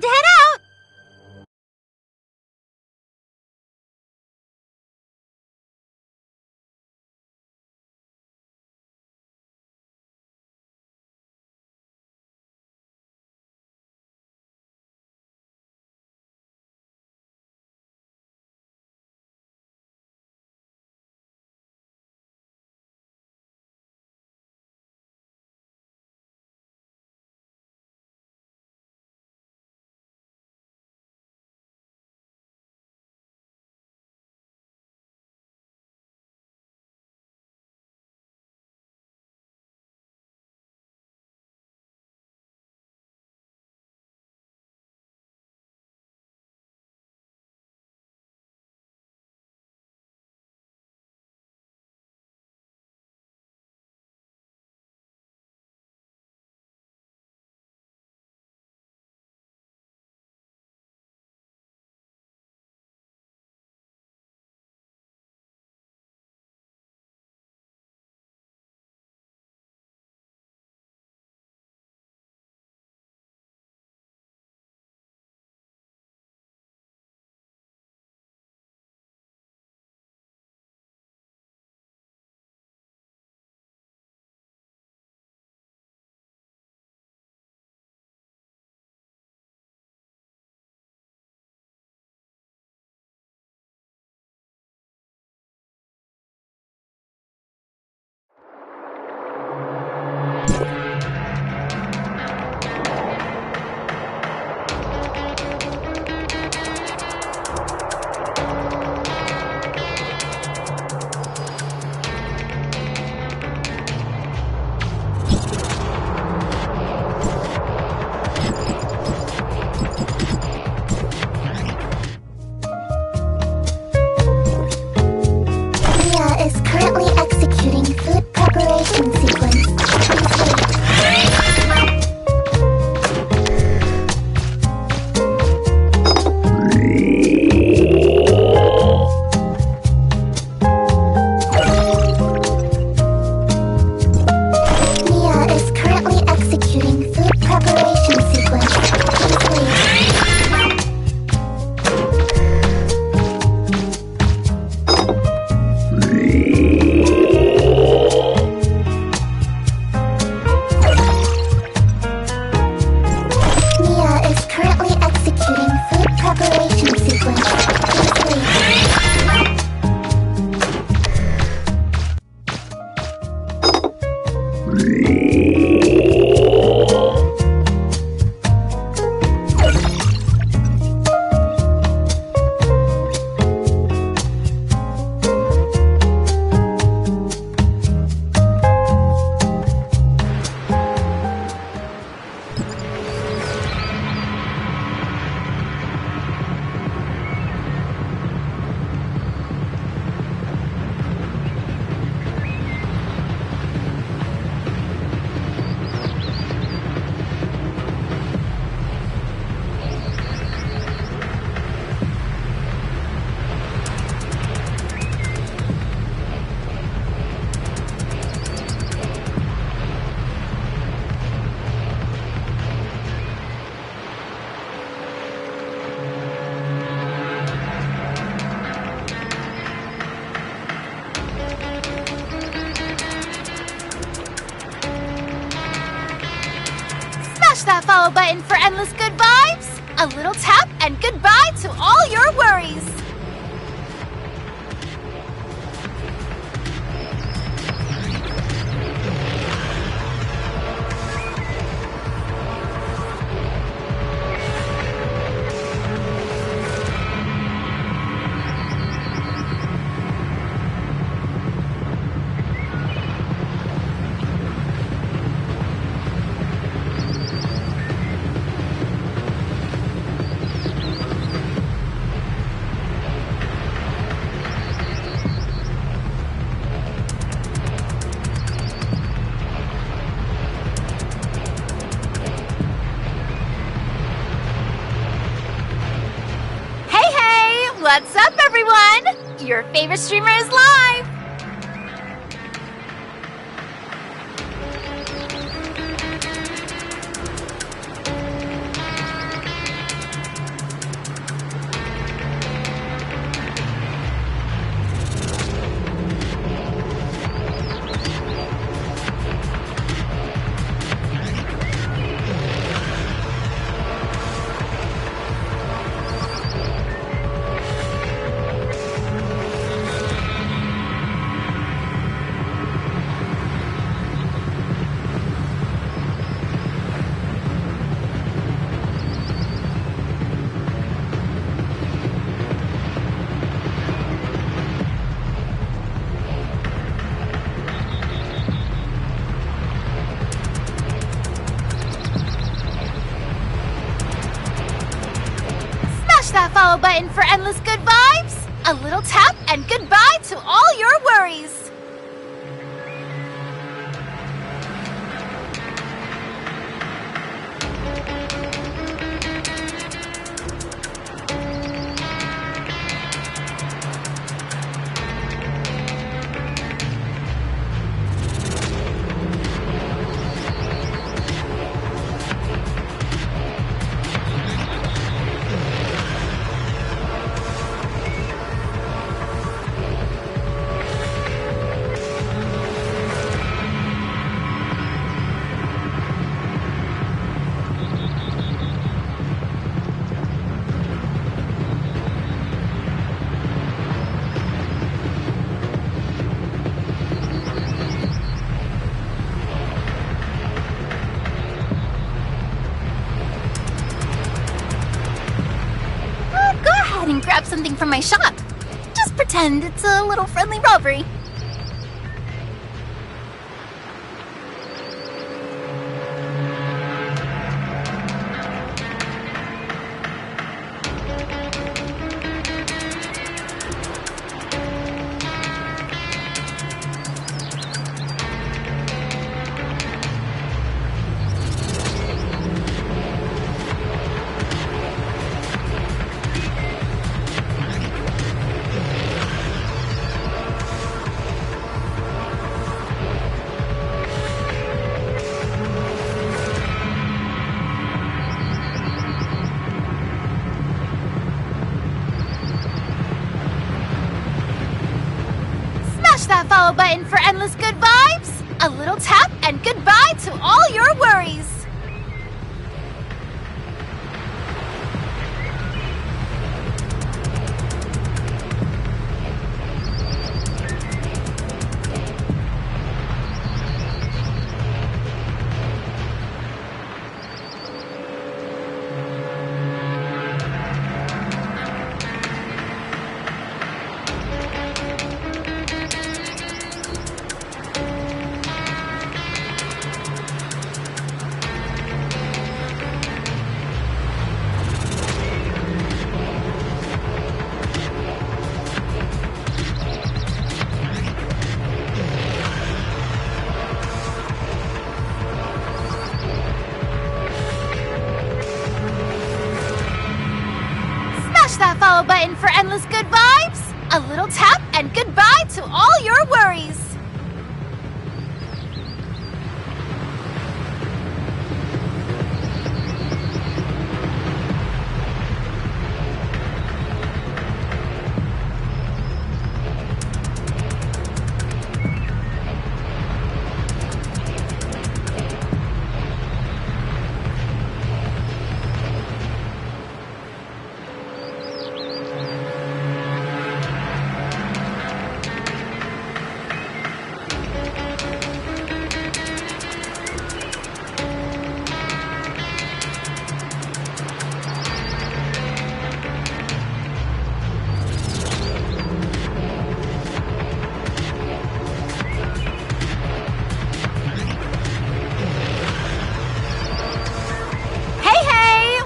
time to head out! That follow button for endless good vibes. A little tap and goodbye to all your worries. What's up, everyone? Your favorite streamer is live! follow button for endless good vibes. A little tap and goodbye to all your worries. And grab something from my shop. Just pretend it's a little friendly robbery. That follow button for endless good vibes. A little tap and goodbye to all your worries. That follow button for endless good vibes. A little tap and goodbye to all your worries.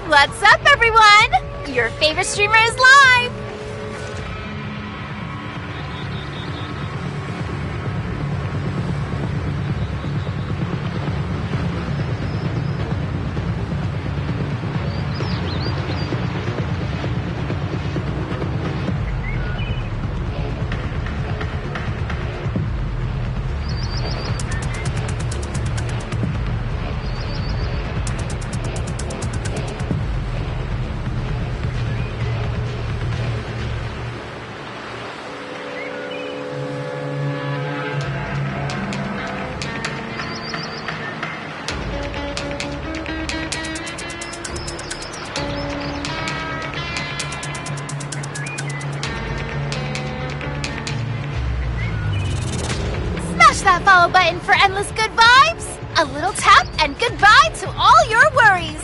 What's up, everyone? Your favorite streamer is live! That follow button for endless good vibes. A little tap and goodbye to all your worries.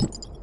Your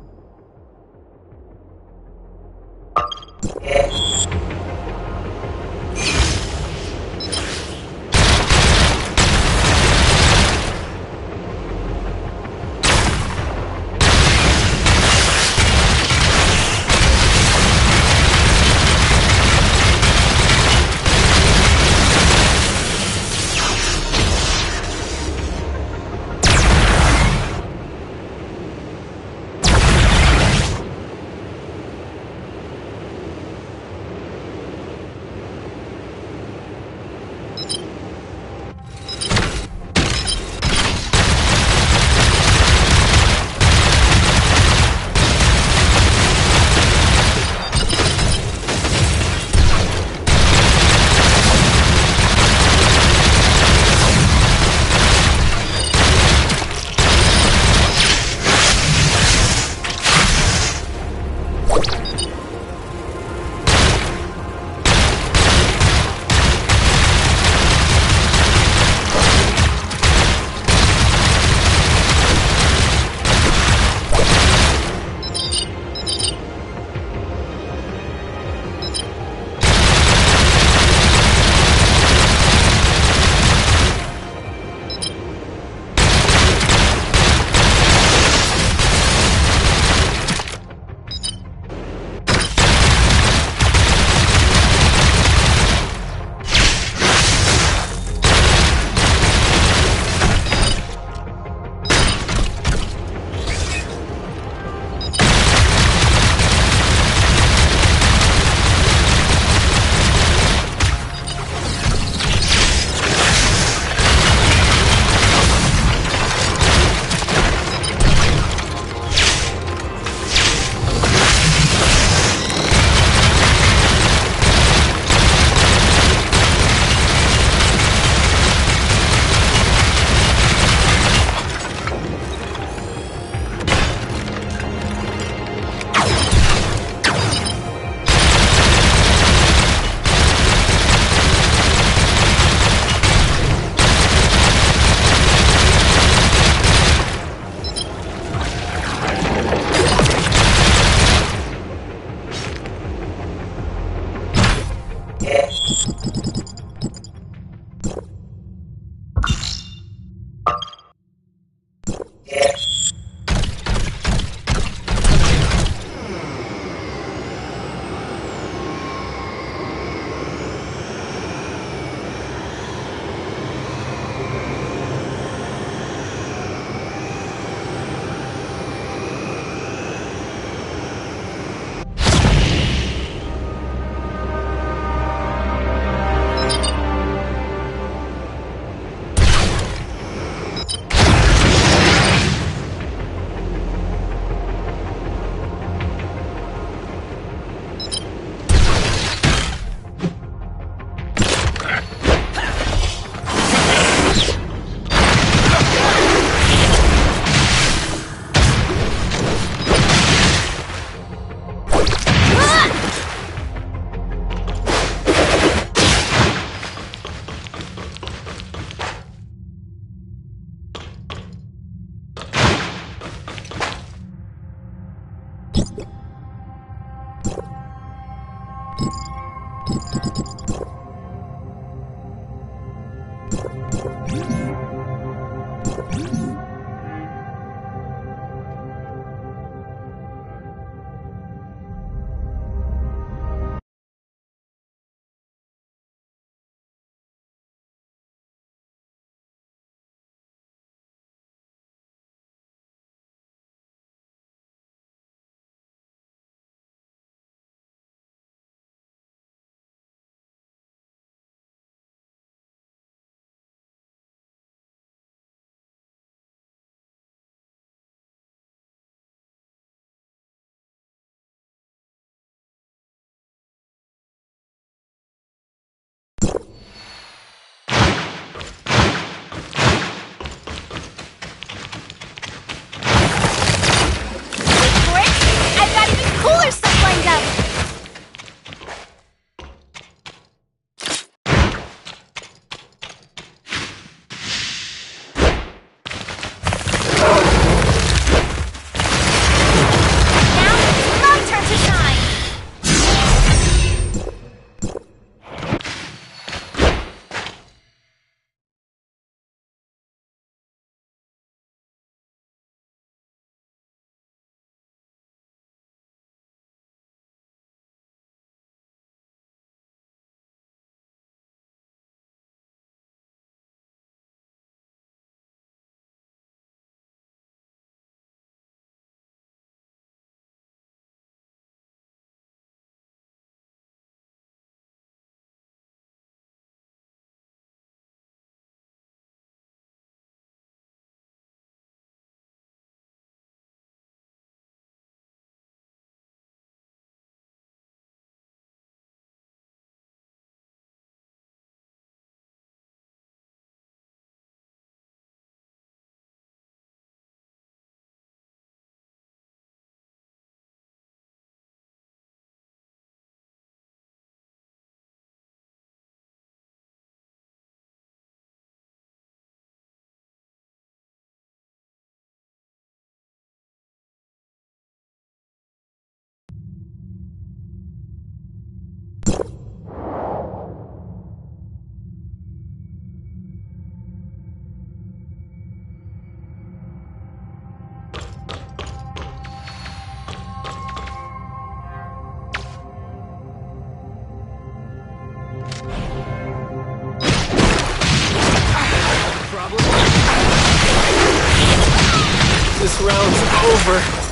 over.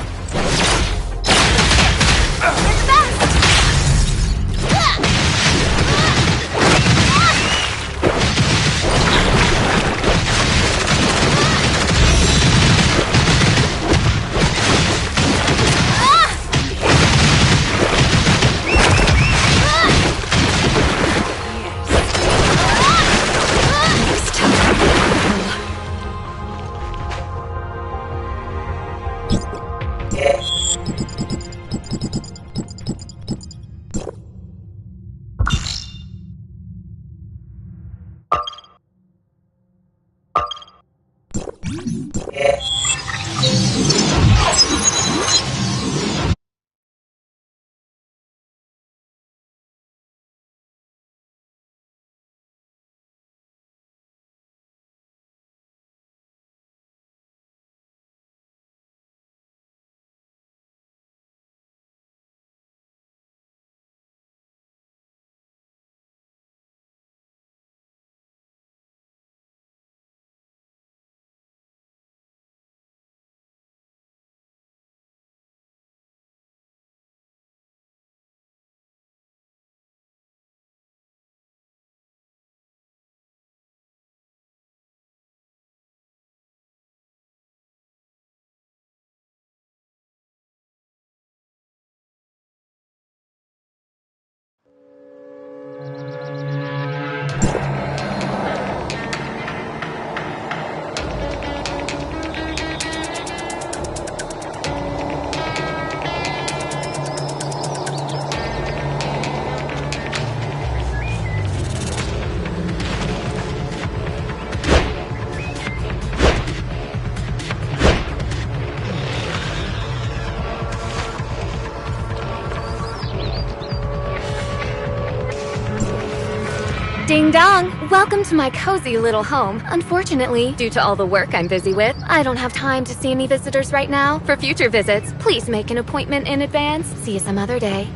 Ding dong! Welcome to my cozy little home. Unfortunately, due to all the work I'm busy with, I don't have time to see any visitors right now. For future visits, please make an appointment in advance. See you some other day.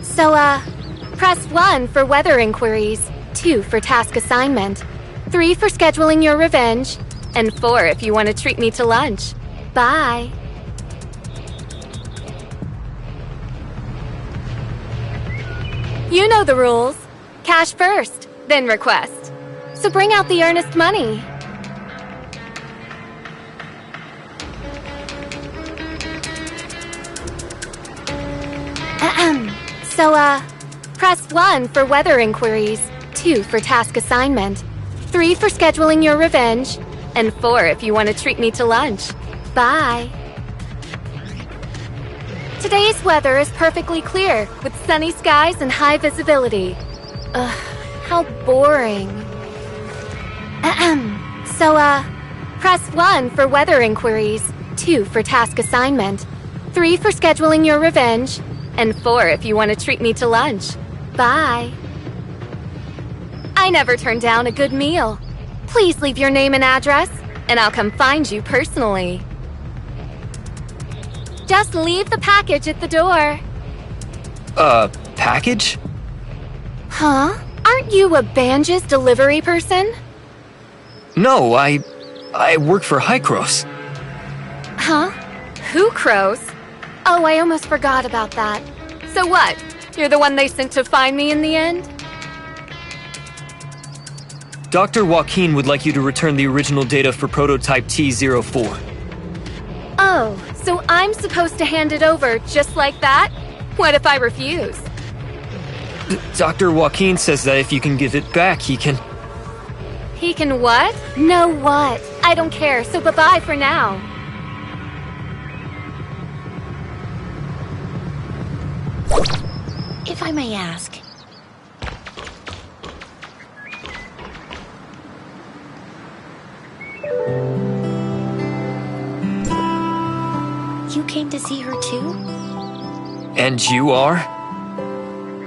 So, press 1 for weather inquiries, 2 for task assignment, 3 for scheduling your revenge, and 4 if you want to treat me to lunch. Bye. You know the rules. Cash first, then request. So bring out the earnest money. So, press 1 for weather inquiries, 2 for task assignment, 3 for scheduling your revenge, and 4 if you want to treat me to lunch. Bye. Today's weather is perfectly clear, with sunny skies and high visibility. Ugh, how boring. So, press 1 for weather inquiries, 2 for task assignment, 3 for scheduling your revenge, and 4 if you want to treat me to lunch. Bye. I never turn down a good meal. Please leave your name and address, and I'll come find you personally. Just leave the package at the door. Package? Huh? Aren't you a Banja's delivery person? No, I work for Hycros. Huh? Who crows? Oh, I almost forgot about that. So what? You're the one they sent to find me in the end? Dr. Joaquin would like you to return the original data for prototype T04. Oh, so I'm supposed to hand it over just like that? What if I refuse? Dr. Joaquin says that if you can give it back, he can... He can what? No what? I don't care, so bye-bye for now. If I may ask, you came to see her too? And you are?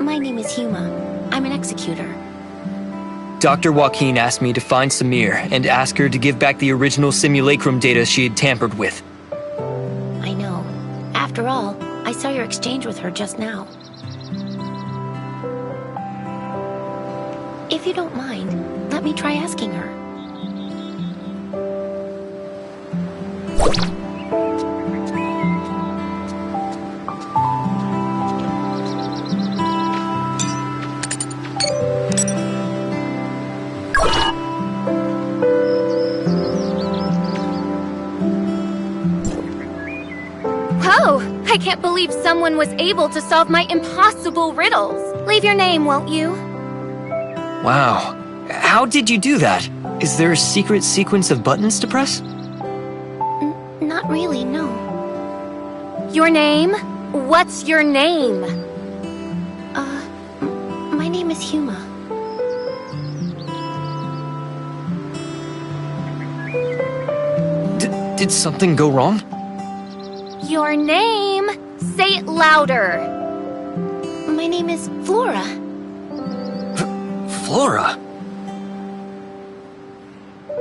My name is Huma. I'm an executor. Dr. Joaquin asked me to find Samir and ask her to give back the original simulacrum data she had tampered with. I know. After all, I saw your exchange with her just now. If you don't mind, let me try asking her. Oh, I can't believe someone was able to solve my impossible riddles. Leave your name, won't you? Wow. How did you do that? Is there a secret sequence of buttons to press? Not really, no. Your name? What's your name? My name is Huma. Did something go wrong? Your name? Say it louder. My name is Flora. Flora?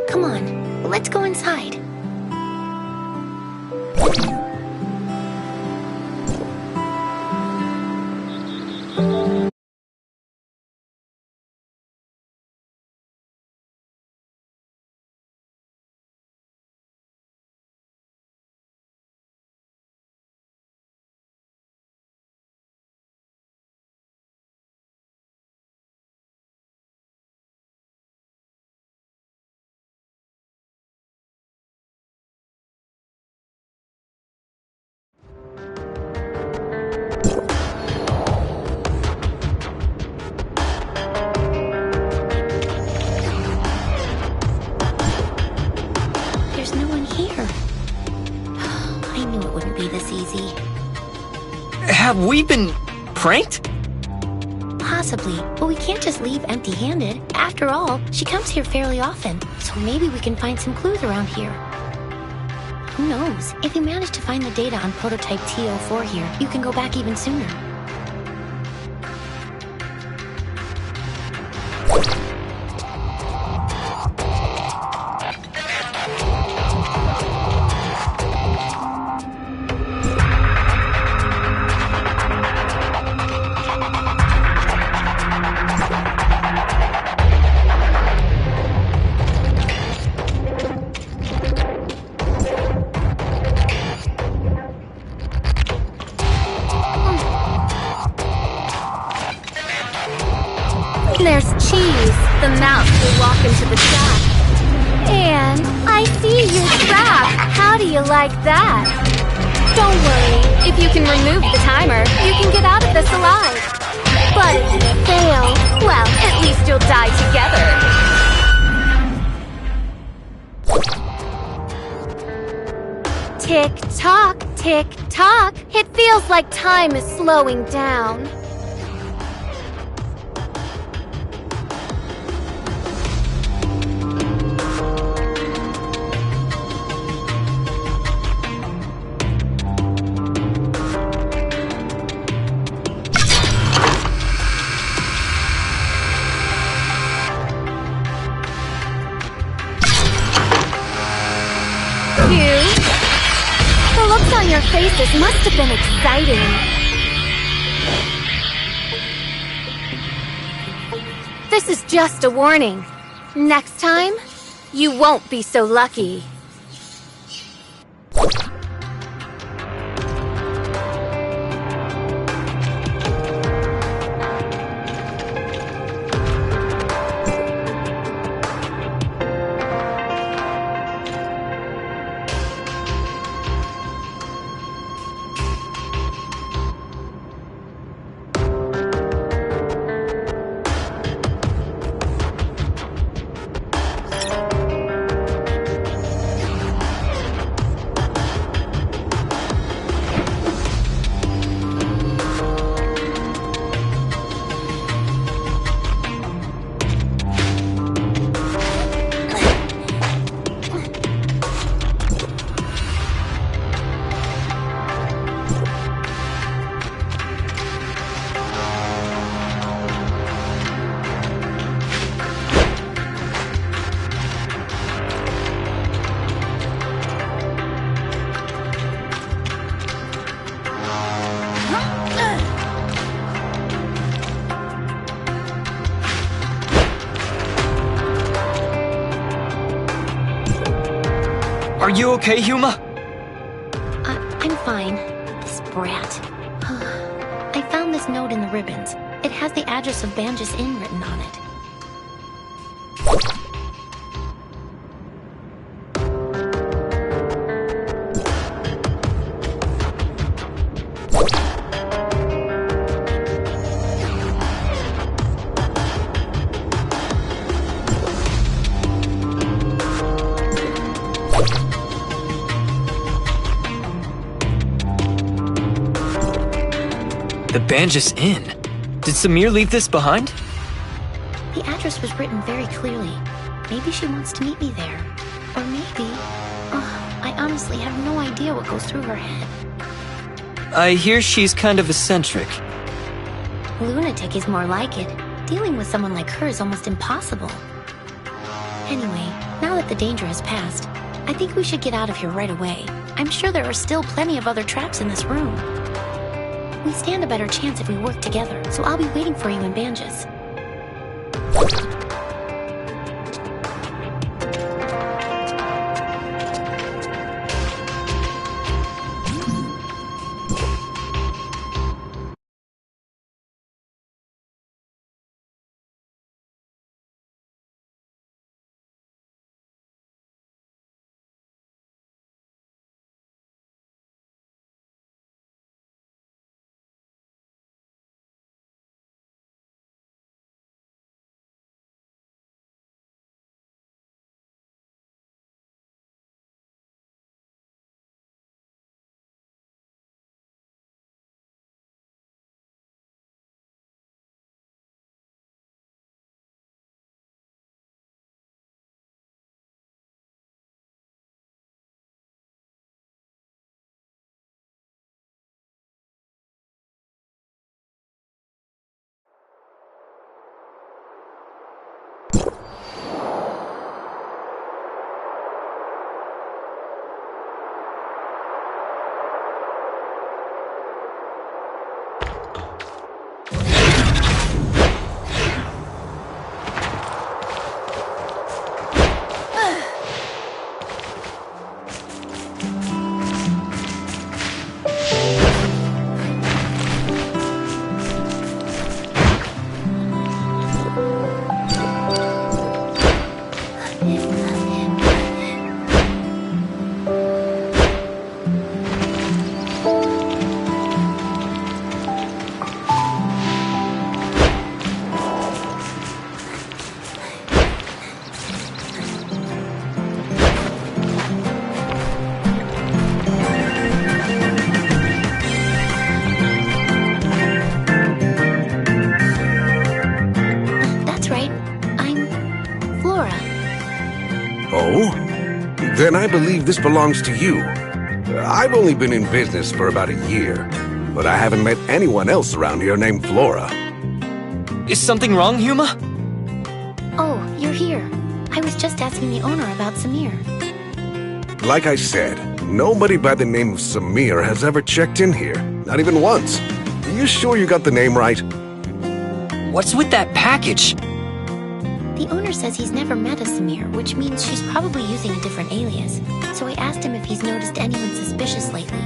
Come on, let's go inside. There's no one here. I knew it wouldn't be this easy. Have we been pranked? Possibly, but we can't just leave empty-handed. After all, she comes here fairly often, so maybe we can find some clues around here. Who knows? If you manage to find the data on prototype T04 here, you can go back even sooner. There's Cheese, the mouse who walk into the trap. And I see your trap. How do you like that? Don't worry, if you can remove the timer, you can get out of this alive. But if you fail, well, at least you'll die together. Tick tock, tick tock. It feels like time is slowing down. The looks on your faces must have been exciting. This is just a warning. Next time, you won't be so lucky. Are you okay, Huma? I'm fine. This brat. I found this note in the ribbons. It has the address of Banjus Inn written on it. The Banjus Inn. Did Samir leave this behind? The address was written very clearly. Maybe she wants to meet me there. Or maybe... I honestly have no idea what goes through her head. I hear she's kind of eccentric. Lunatic is more like it. Dealing with someone like her is almost impossible. Anyway, now that the danger has passed, I think we should get out of here right away. I'm sure there are still plenty of other traps in this room. We stand a better chance if we work together, so I'll be waiting for you in Banjus. Then I believe this belongs to you. I've only been in business for about a year, but I haven't met anyone else around here named Flora. Is something wrong, Huma? Oh, you're here. I was just asking the owner about Samir. Like I said, nobody by the name of Samir has ever checked in here. Not even once. Are you sure you got the name right? What's with that package? The owner says he's never met a Samir, which means she's probably using a different alias. So I asked him if he's noticed anyone suspicious lately.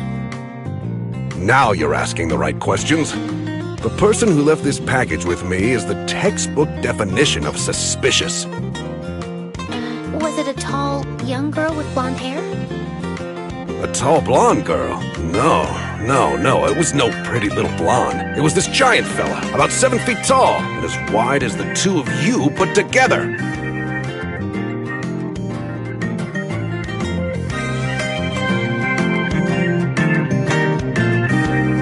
Now you're asking the right questions. The person who left this package with me is the textbook definition of suspicious. Was it a tall, young girl with blonde hair? A tall blonde girl? No. It was no pretty little blonde. It was this giant fella, about 7 feet tall, and as wide as the two of you put together.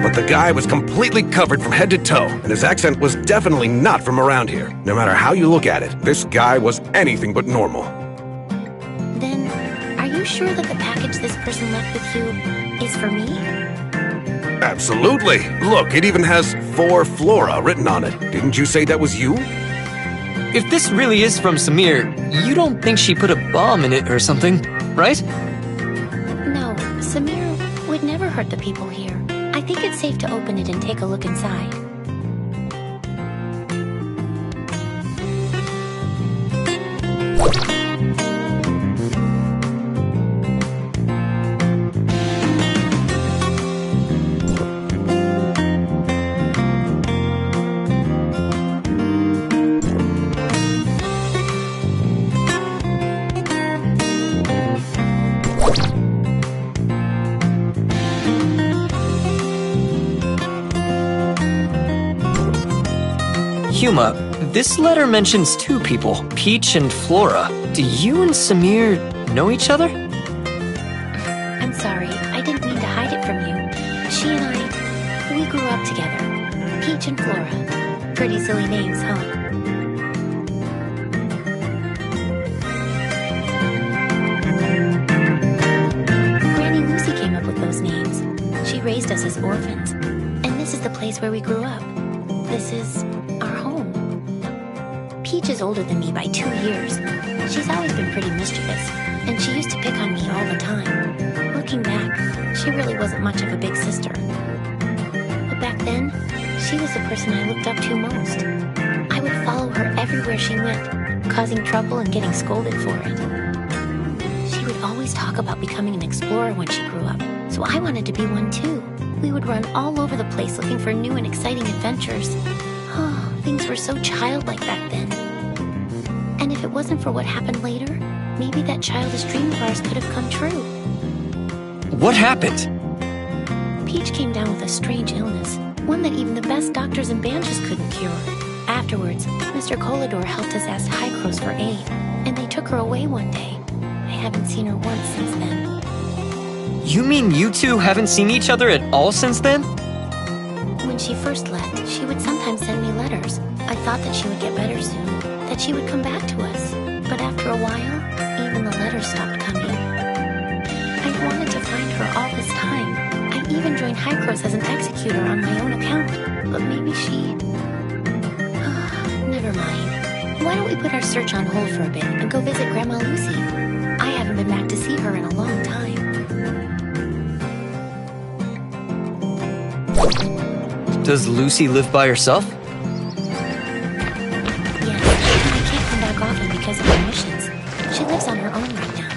But the guy was completely covered from head to toe, and his accent was definitely not from around here. No matter how you look at it, this guy was anything but normal. Then, are you sure that the package this person left with you is for me? Absolutely. Look, it even has "For Flora" written on it. Didn't you say that was you? If this really is from Samir, you don't think she put a bomb in it or something, right? No, Samir would never hurt the people here. I think it's safe to open it and take a look inside. Huma, this letter mentions two people, Peach and Flora. Do you and Samir know each other? I'm sorry, I didn't mean to hide it from you. She and I, we grew up together. Peach and Flora. Pretty silly names, huh? Granny Lucy came up with those names. She raised us as orphans. And this is the place where we grew up. This is our home. Peach is older than me by 2 years. She's always been pretty mischievous, and she used to pick on me all the time. Looking back, she really wasn't much of a big sister. But back then, she was the person I looked up to most. I would follow her everywhere she went, causing trouble and getting scolded for it. She would always talk about becoming an explorer when she grew up, so I wanted to be one too. We would run all over the place looking for new and exciting adventures. Oh, things were so childlike back then. And if it wasn't for what happened later, maybe that childish dream of ours could have come true. What happened? Peach came down with a strange illness, one that even the best doctors and bandages couldn't cure. Afterwards, Mr. Colador helped us ask Hycros for aid, and they took her away one day. I haven't seen her once since then. You mean you two haven't seen each other at all since then? When she first left, she would sometimes send me letters. I thought that she would get better soon, that she would come back to us. But after a while, even the letters stopped coming. I wanted to find her all this time. I even joined Hycros as an executor on my own account. But maybe she... Never mind. Why don't we put our search on hold for a bit and go visit Grandma Lucy? I haven't been back to see her in a long time. Does Lucy live by herself? Yes, I can't come back often because of her missions. She lives on her own right now.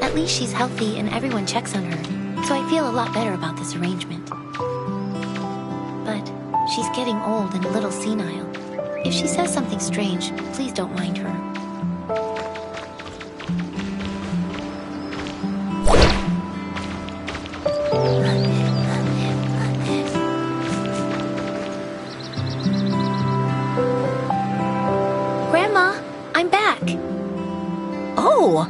At least she's healthy and everyone checks on her, so I feel a lot better about this arrangement. But she's getting old and a little senile. If she says something strange, please don't mind her. Grandma, I'm back. Oh,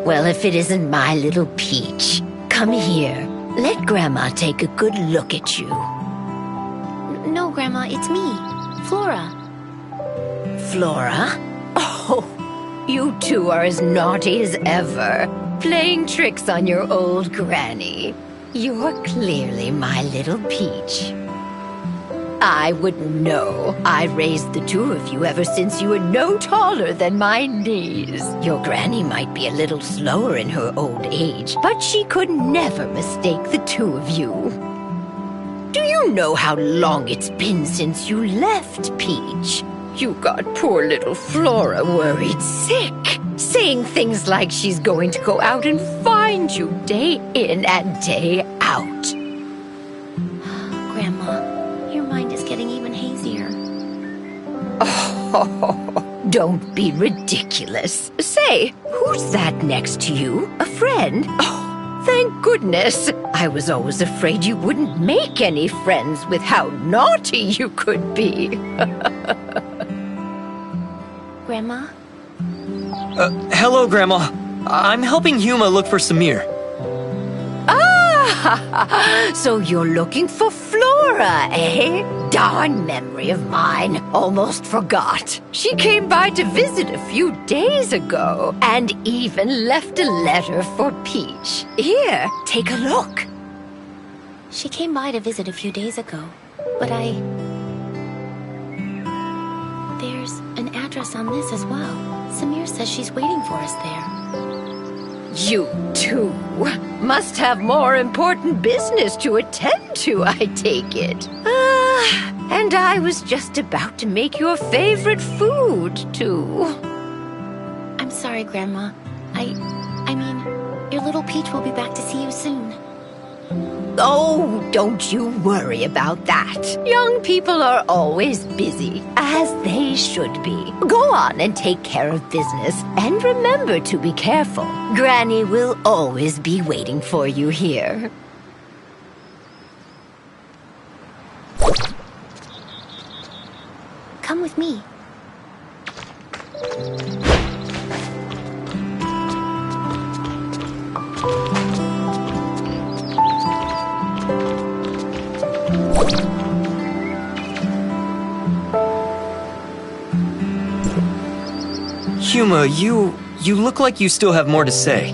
well, if it isn't my little Peach. Come here. Let Grandma take a good look at you. No, Grandma, it's me, Flora. Flora? Oh, you two are as naughty as ever, playing tricks on your old granny. You're clearly my little Peach. I wouldn't know. I raised the two of you ever since you were no taller than my knees. Your granny might be a little slower in her old age, but she could never mistake the two of you. Do you know how long it's been since you left, Peach? You got poor little Flora worried sick, saying things like she's going to go out and find you day in and day out. Grandma, your mind is getting even hazier. Oh, don't be ridiculous. Say, who's that next to you? A friend? Oh, thank goodness. I was always afraid you wouldn't make any friends with how naughty you could be. Grandma? Hello, Grandma. I'm helping Huma look for Samir. Ah, so you're looking for Flora, eh? Darn memory of mine. Almost forgot. She came by to visit a few days ago and even left a letter for Peach. Here, take a look. She came by to visit a few days ago, but There's an address on this as well. Samir says she's waiting for us there. You two must have more important business to attend to, I take it. And I was just about to make your favorite food, too. I'm sorry, Grandma. I mean, your little Peach will be back to see you soon. Oh, don't you worry about that. Young people are always busy, as they should be. Go on and take care of business, and remember to be careful. Granny will always be waiting for you here. Come with me. Yuma, you look like you still have more to say.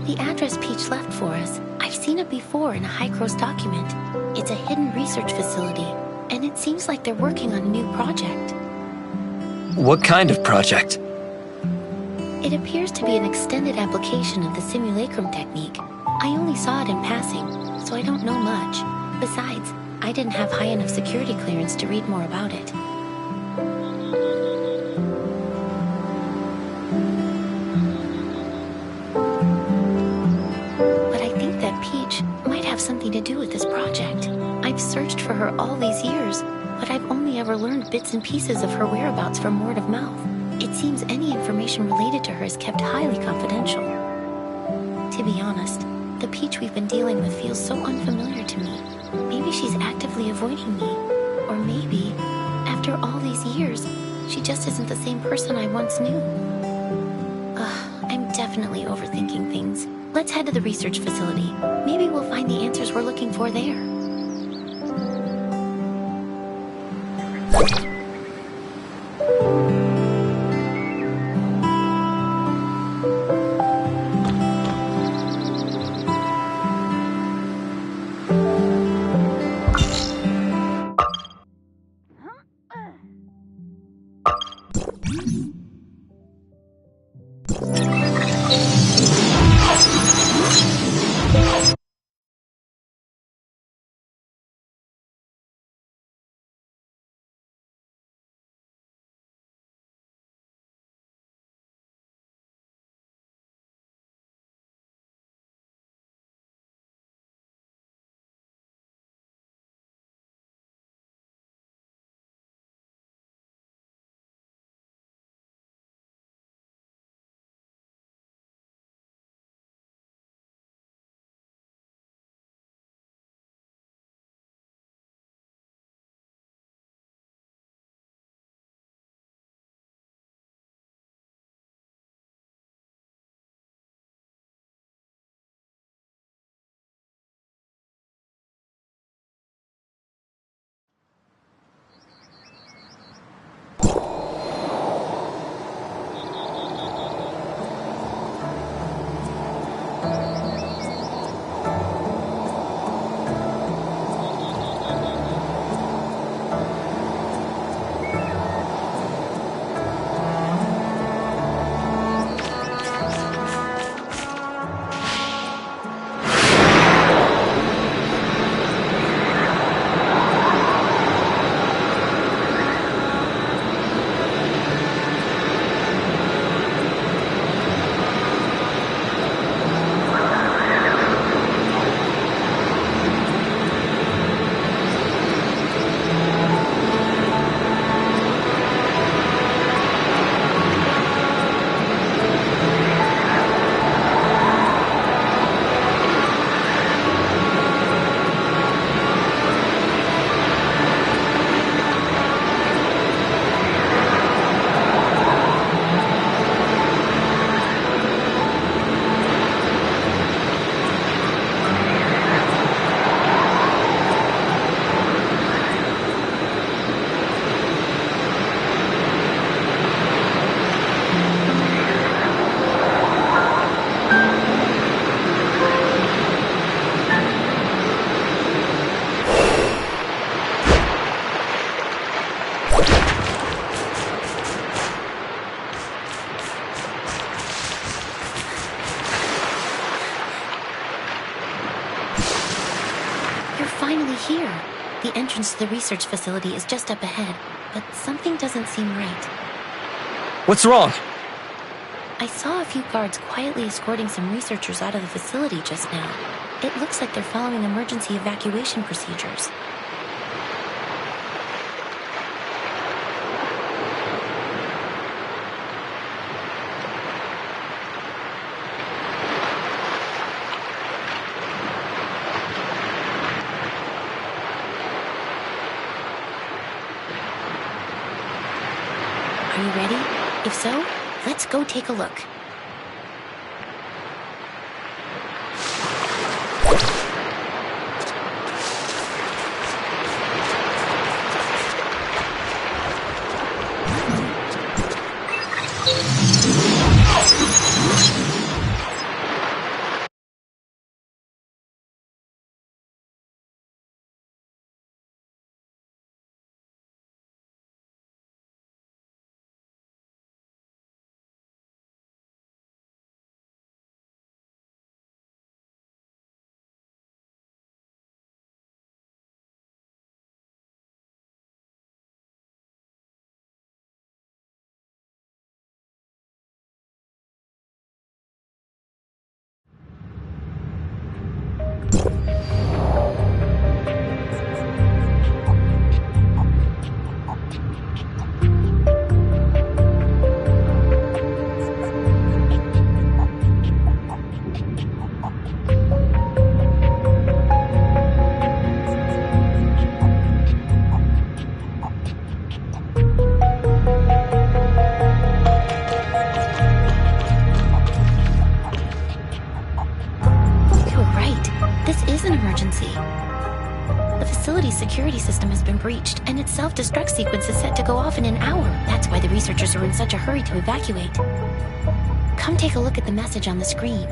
The address Peach left for us, I've seen it before in a high-gross document. It's a hidden research facility, and it seems like they're working on a new project. What kind of project? It appears to be an extended application of the simulacrum technique. I only saw it in passing, so I don't know much. Besides, I didn't have high enough security clearance to read more about it. But I think that Peach might have something to do with this project. I've searched for her all these years, but I've only ever learned bits and pieces of her whereabouts from word of mouth. It seems any information related to her is kept highly confidential. To be honest, the Peach we've been dealing with feels so unfamiliar to me. Maybe she's actively avoiding me. Or maybe, after all these years, she just isn't the same person I once knew. I'm definitely overthinking things. Let's head to the research facility. Maybe we'll find the answers we're looking for there. Finally here. The entrance to the research facility is just up ahead, but something doesn't seem right. What's wrong? I saw a few guards quietly escorting some researchers out of the facility just now. It looks like they're following emergency evacuation procedures. Are you ready? If so, let's go take a look. emergency. The facility's security system has been breached, and its self-destruct sequence is set to go off in an hour. That's why the researchers are in such a hurry to evacuate. Come take a look at the message on the screen.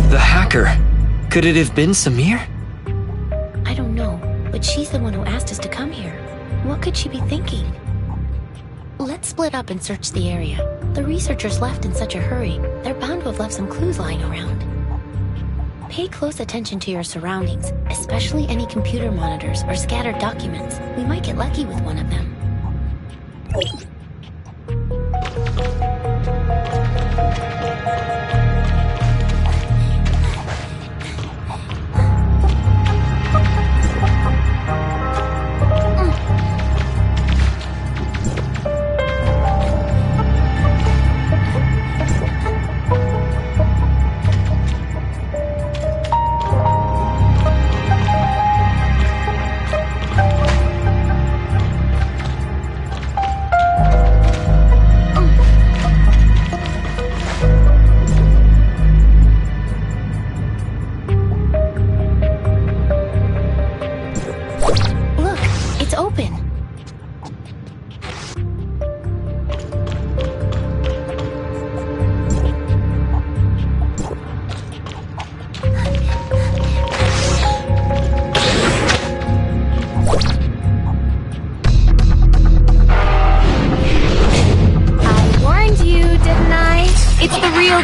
The hacker. Could it have been Samir? I don't know, but she's the one who asked us to come here. What could she be thinking? Let's split up and search the area. The researchers left in such a hurry, they're bound to have left some clues lying around. Pay close attention to your surroundings, especially any computer monitors or scattered documents. We might get lucky with one of them.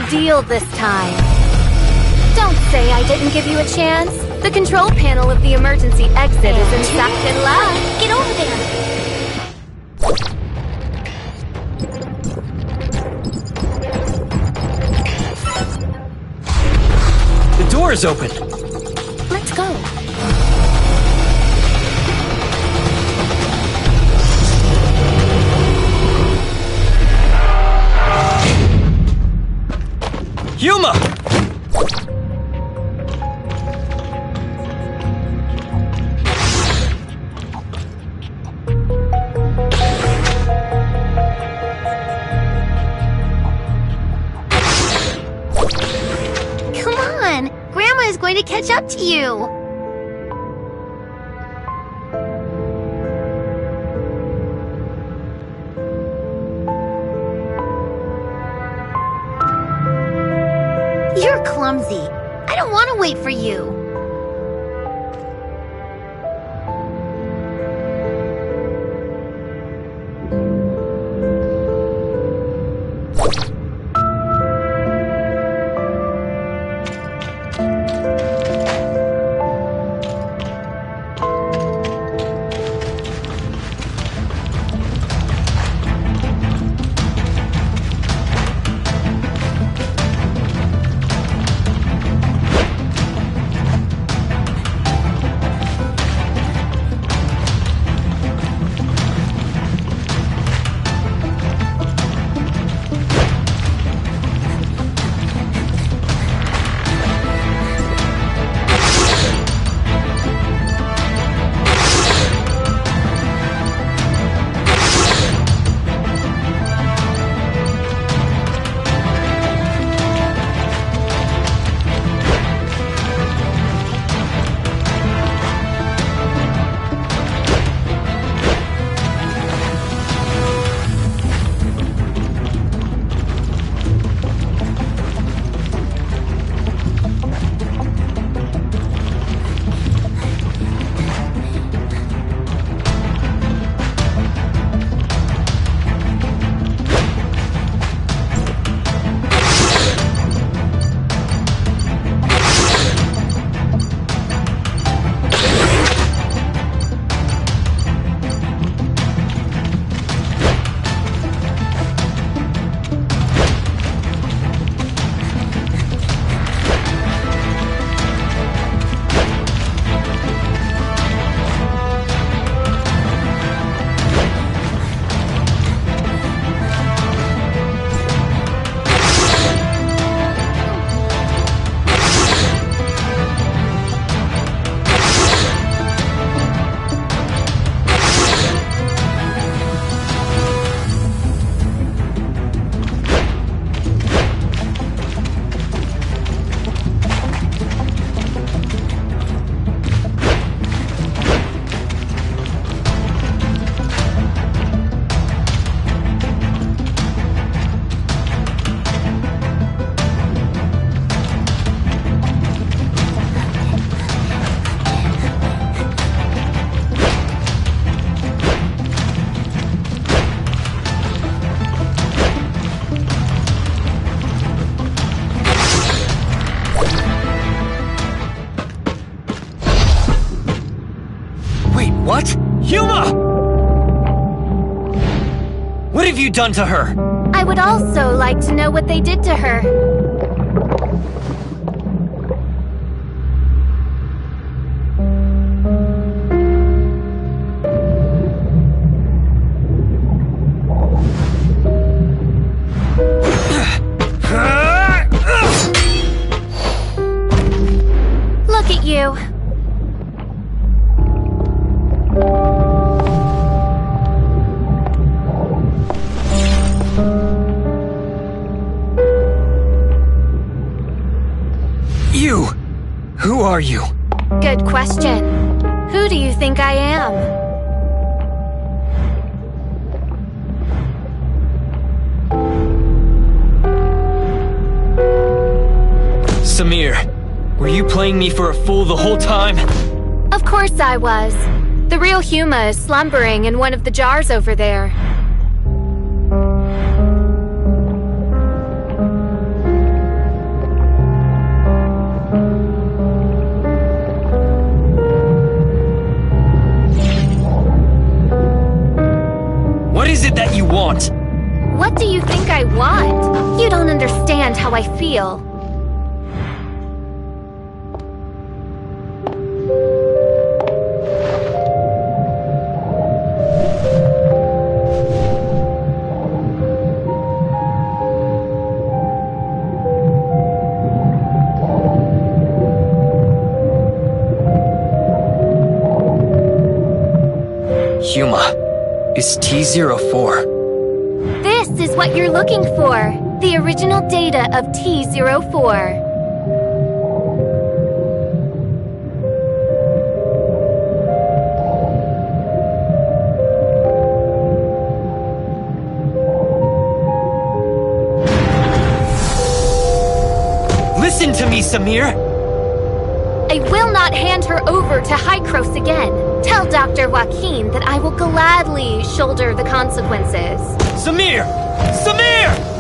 Deal this time. Don't say I didn't give you a chance. The control panel of the emergency exit is in Second Lab. Get over there! The door is open. Let's go. Yuma! Come on! Grandma is going to catch up to you! You're clumsy. I don't want to wait for you. Wait, what? Yuma! What have you done to her? I would also like to know what they did to her. Look at you. You! Who are you? Good question. Who do you think I am? Samir, were you playing me for a fool the whole time? Of course I was. The real Huma is slumbering in one of the jars over there. What is it that you want? What do you think I want? You don't understand how I feel. Huma, is T04. This is what you're looking for. The original data of T04. Listen to me, Samir! I will not hand her over to Hykros again. Tell Dr. Joaquin that I will gladly shoulder the consequences. Samir! Samir!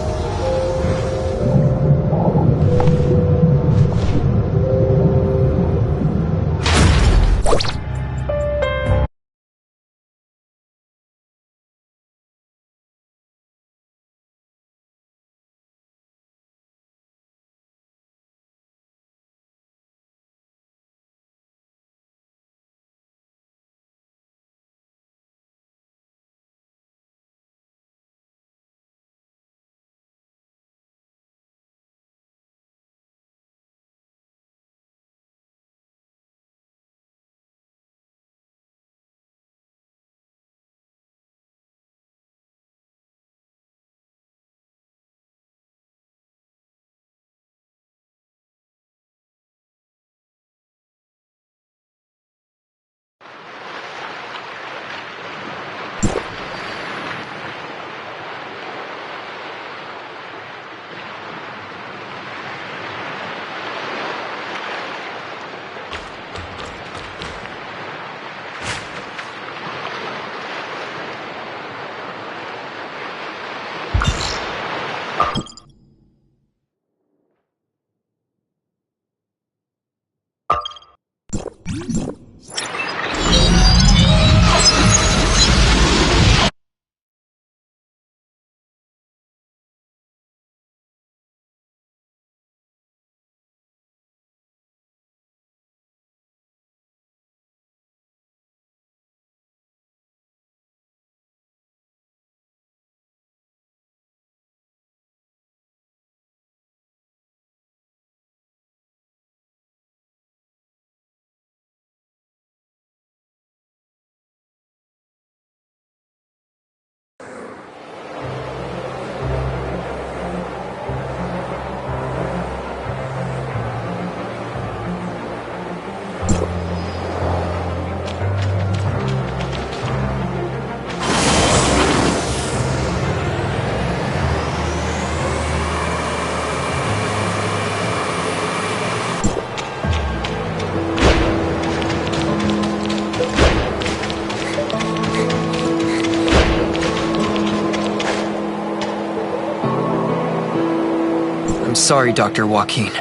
Sorry, Dr. Joaquin.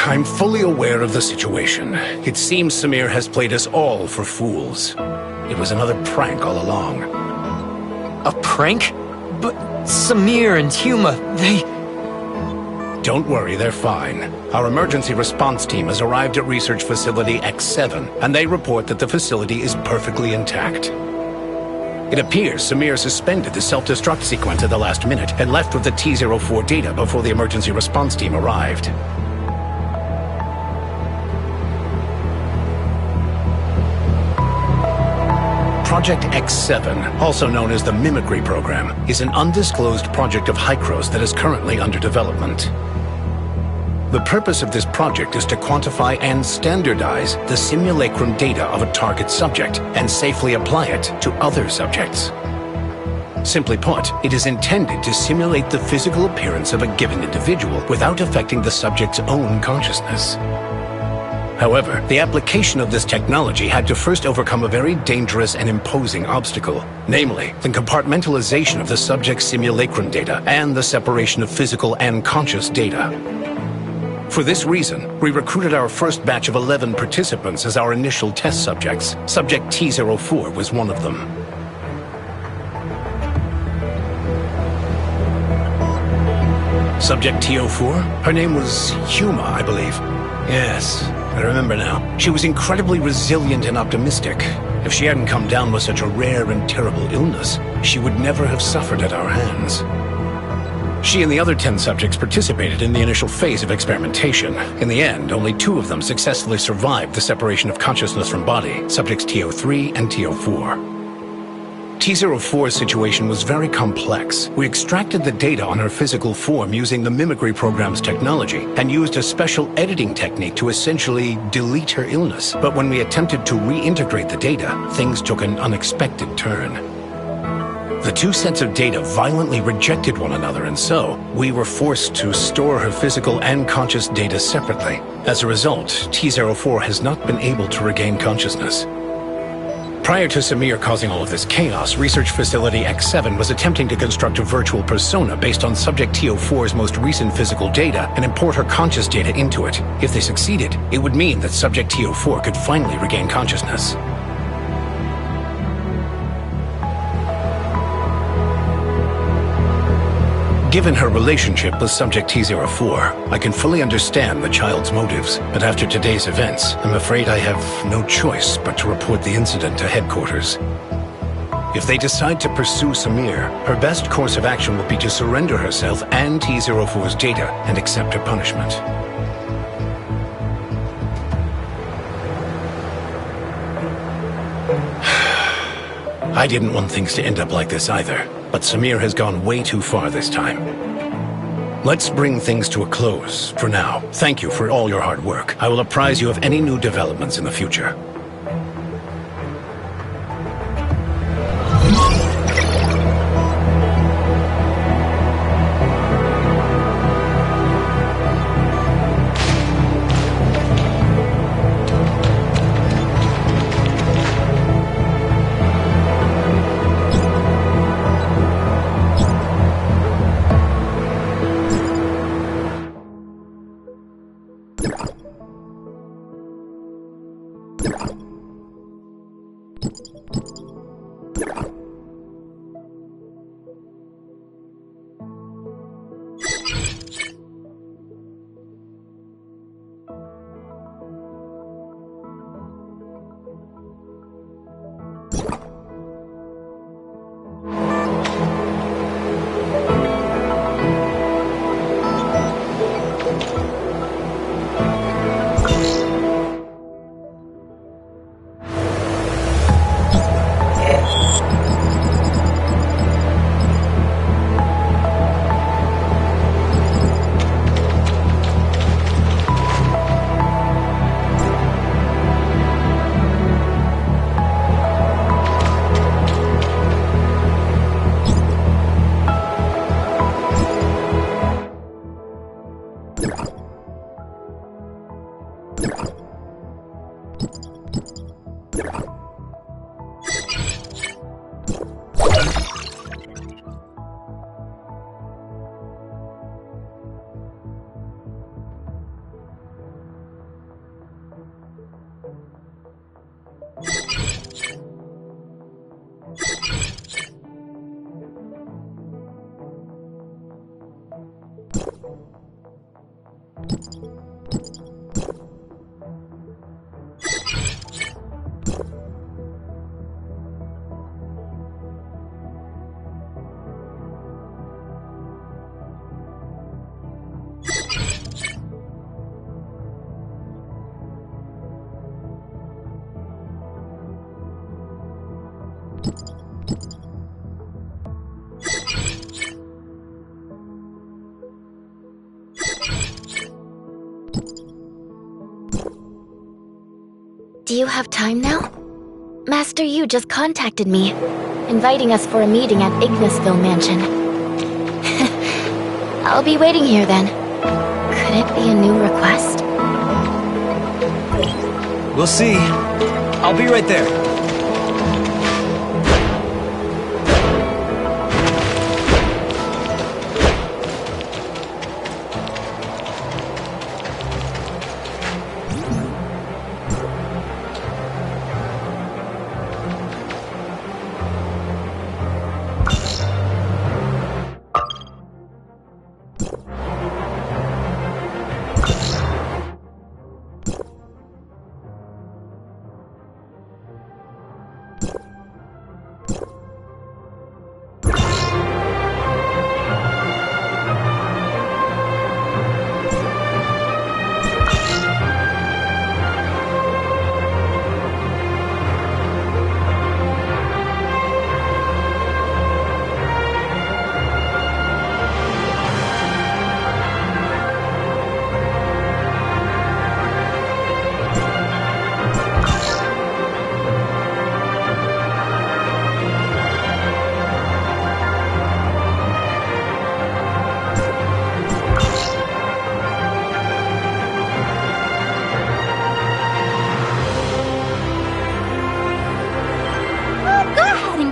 I'm fully aware of the situation. It seems Samir has played us all for fools. It was another prank all along. A prank? But Samir and Huma, they... Don't worry, they're fine. Our emergency response team has arrived at Research Facility X7, and they report that the facility is perfectly intact. It appears Samir suspended the self-destruct sequence at the last minute and left with the T-04 data before the emergency response team arrived. Project X7, also known as the Mimicry Program, is an undisclosed project of Hykros that is currently under development. The purpose of this project is to quantify and standardize the simulacrum data of a target subject and safely apply it to other subjects. Simply put, it is intended to simulate the physical appearance of a given individual without affecting the subject's own consciousness. However, the application of this technology had to first overcome a very dangerous and imposing obstacle, namely, the compartmentalization of the subject's simulacrum data and the separation of physical and conscious data. For this reason, we recruited our first batch of 11 participants as our initial test subjects. Subject T-04 was one of them. Subject T-04? Her name was Huma, I believe. Yes, I remember now. She was incredibly resilient and optimistic. If she hadn't come down with such a rare and terrible illness, she would never have suffered at our hands. She and the other 10 subjects participated in the initial phase of experimentation. In the end, only 2 of them successfully survived the separation of consciousness from body, subjects T-03 and T-04. T-04's situation was very complex. We extracted the data on her physical form using the Mimicry Program's technology and used a special editing technique to essentially delete her illness. But when we attempted to reintegrate the data, things took an unexpected turn. The 2 sets of data violently rejected one another, and so we were forced to store her physical and conscious data separately. As a result, T-04 has not been able to regain consciousness. Prior to Samir causing all of this chaos, Research Facility X7 was attempting to construct a virtual persona based on Subject T-04's most recent physical data and import her conscious data into it. If they succeeded, it would mean that Subject T-04 could finally regain consciousness. Given her relationship with Subject T-04, I can fully understand the child's motives, but after today's events, I'm afraid I have no choice but to report the incident to headquarters. If they decide to pursue Samir, her best course of action will be to surrender herself and T-04's data and accept her punishment. I didn't want things to end up like this either, but Samir has gone way too far this time. Let's bring things to a close for now. Thank you for all your hard work. I will apprise you of any new developments in the future. Do you have time now? Master Yu just contacted me, inviting us for a meeting at Ignisville Mansion. I'll be waiting here then. Could it be a new request? We'll see. I'll be right there.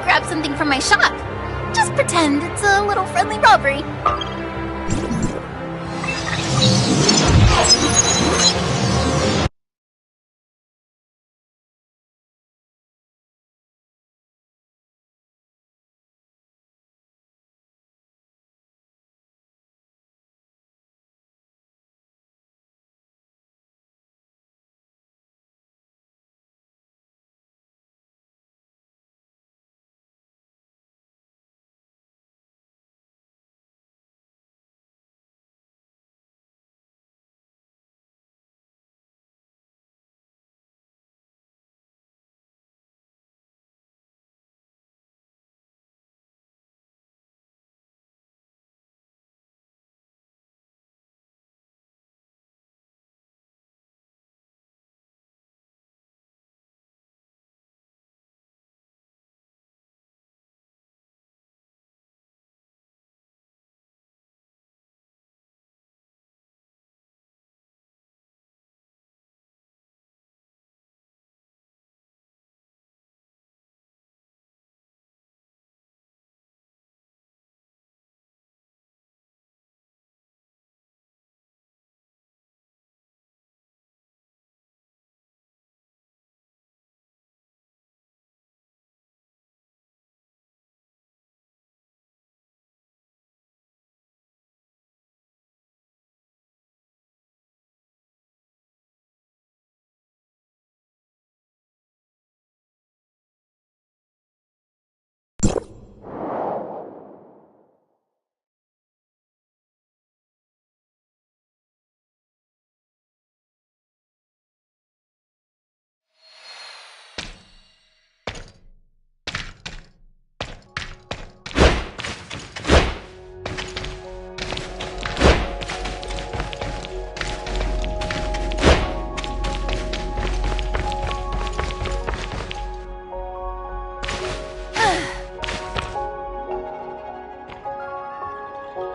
Grab something from my shop. Just pretend it's a little friendly robbery.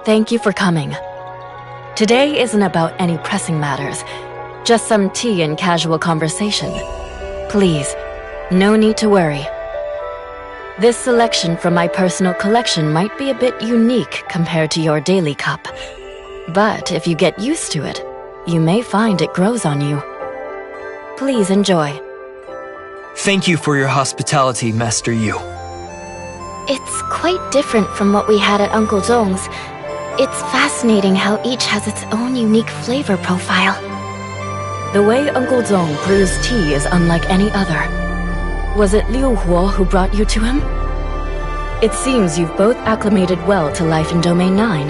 Thank you for coming. Today isn't about any pressing matters, just some tea and casual conversation. Please, no need to worry. This selection from my personal collection might be a bit unique compared to your daily cup. But if you get used to it, you may find it grows on you. Please enjoy. Thank you for your hospitality, Master Yu. It's quite different from what we had at Uncle Zong's. It's fascinating how each has its own unique flavor profile. The way Uncle Zong brews tea is unlike any other. Was it Liu Huo who brought you to him? It seems you've both acclimated well to life in Domain 9.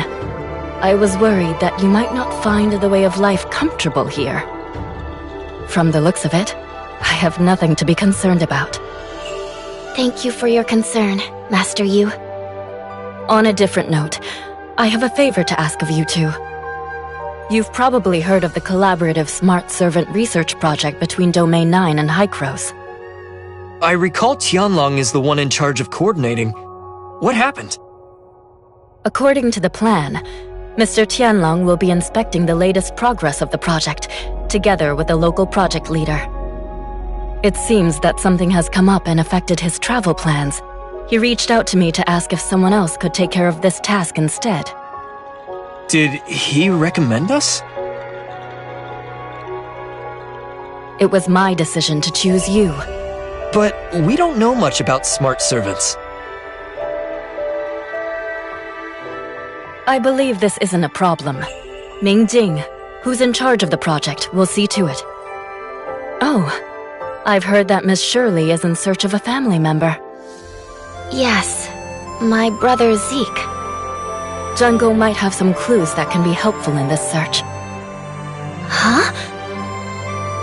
I was worried that you might not find the way of life comfortable here. From the looks of it, I have nothing to be concerned about. Thank you for your concern, Master Yu. On a different note, I have a favor to ask of you two. You've probably heard of the collaborative Smart Servant research project between Domain 9 and Hykros. I recall Tianlong is the one in charge of coordinating. What happened? According to the plan, Mr. Tianlong will be inspecting the latest progress of the project, together with the local project leader. It seems that something has come up and affected his travel plans. He reached out to me to ask if someone else could take care of this task instead. Did he recommend us? It was my decision to choose you. But we don't know much about smart servants. I believe this isn't a problem. Ming Jing, who's in charge of the project, will see to it. Oh, I've heard that Miss Shirley is in search of a family member. Yes, my brother Zeke. Jungo might have some clues that can be helpful in this search. Huh?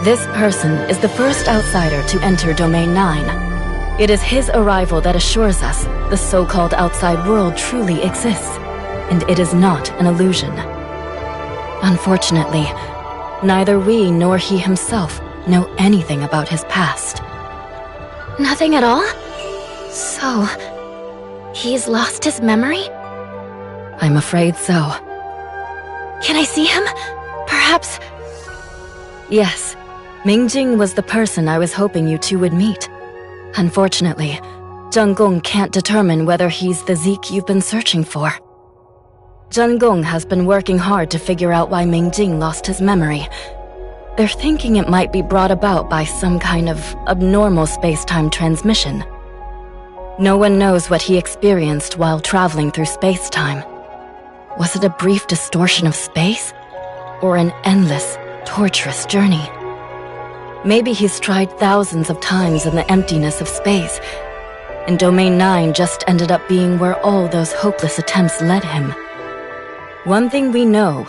This person is the first outsider to enter Domain 9. It is his arrival that assures us the so-called outside world truly exists, and it is not an illusion. Unfortunately, neither we nor he himself know anything about his past. Nothing at all? So, he's lost his memory? I'm afraid so. Can I see him? Perhaps... Yes, Mingjing was the person I was hoping you two would meet. Unfortunately, Zheng Gong can't determine whether he's the Zeke you've been searching for. Zheng Gong has been working hard to figure out why Mingjing lost his memory. They're thinking it might be brought about by some kind of abnormal space-time transmission. No one knows what he experienced while traveling through space-time. Was it a brief distortion of space? Or an endless, torturous journey? Maybe he's tried thousands of times in the emptiness of space, and Domain 9 just ended up being where all those hopeless attempts led him. One thing we know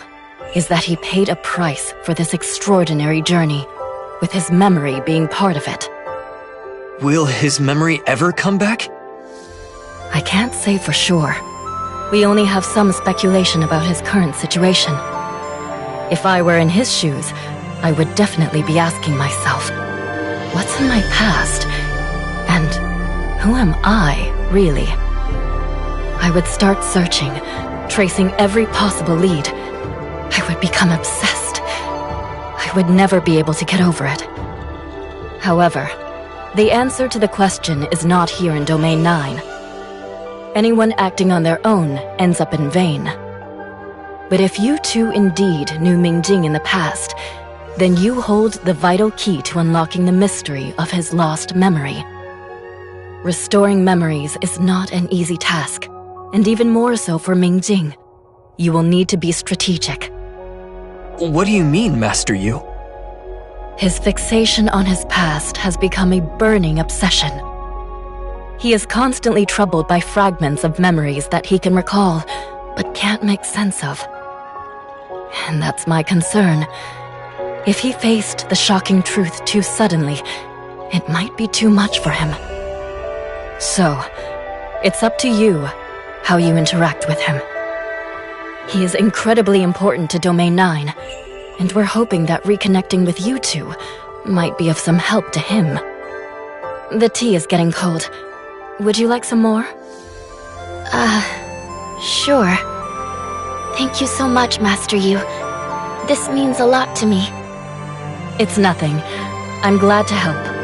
is that he paid a price for this extraordinary journey, with his memory being part of it. Will his memory ever come back? I can't say for sure. We only have some speculation about his current situation. If I were in his shoes, I would definitely be asking myself, what's in my past? And who am I, really? I would start searching, tracing every possible lead. I would become obsessed. I would never be able to get over it. However, the answer to the question is not here in Domain 9. Anyone acting on their own ends up in vain. But if you two indeed knew Mingjing in the past, then you hold the vital key to unlocking the mystery of his lost memory. Restoring memories is not an easy task, and even more so for Mingjing. You will need to be strategic. What do you mean, Master Yu? His fixation on his past has become a burning obsession. He is constantly troubled by fragments of memories that he can recall, but can't make sense of. And that's my concern. If he faced the shocking truth too suddenly, it might be too much for him. So, it's up to you how you interact with him. He is incredibly important to Domain 9, and we're hoping that reconnecting with you two might be of some help to him. The tea is getting cold. Would you like some more? Sure. Thank you so much, Master Yu. This means a lot to me. It's nothing. I'm glad to help.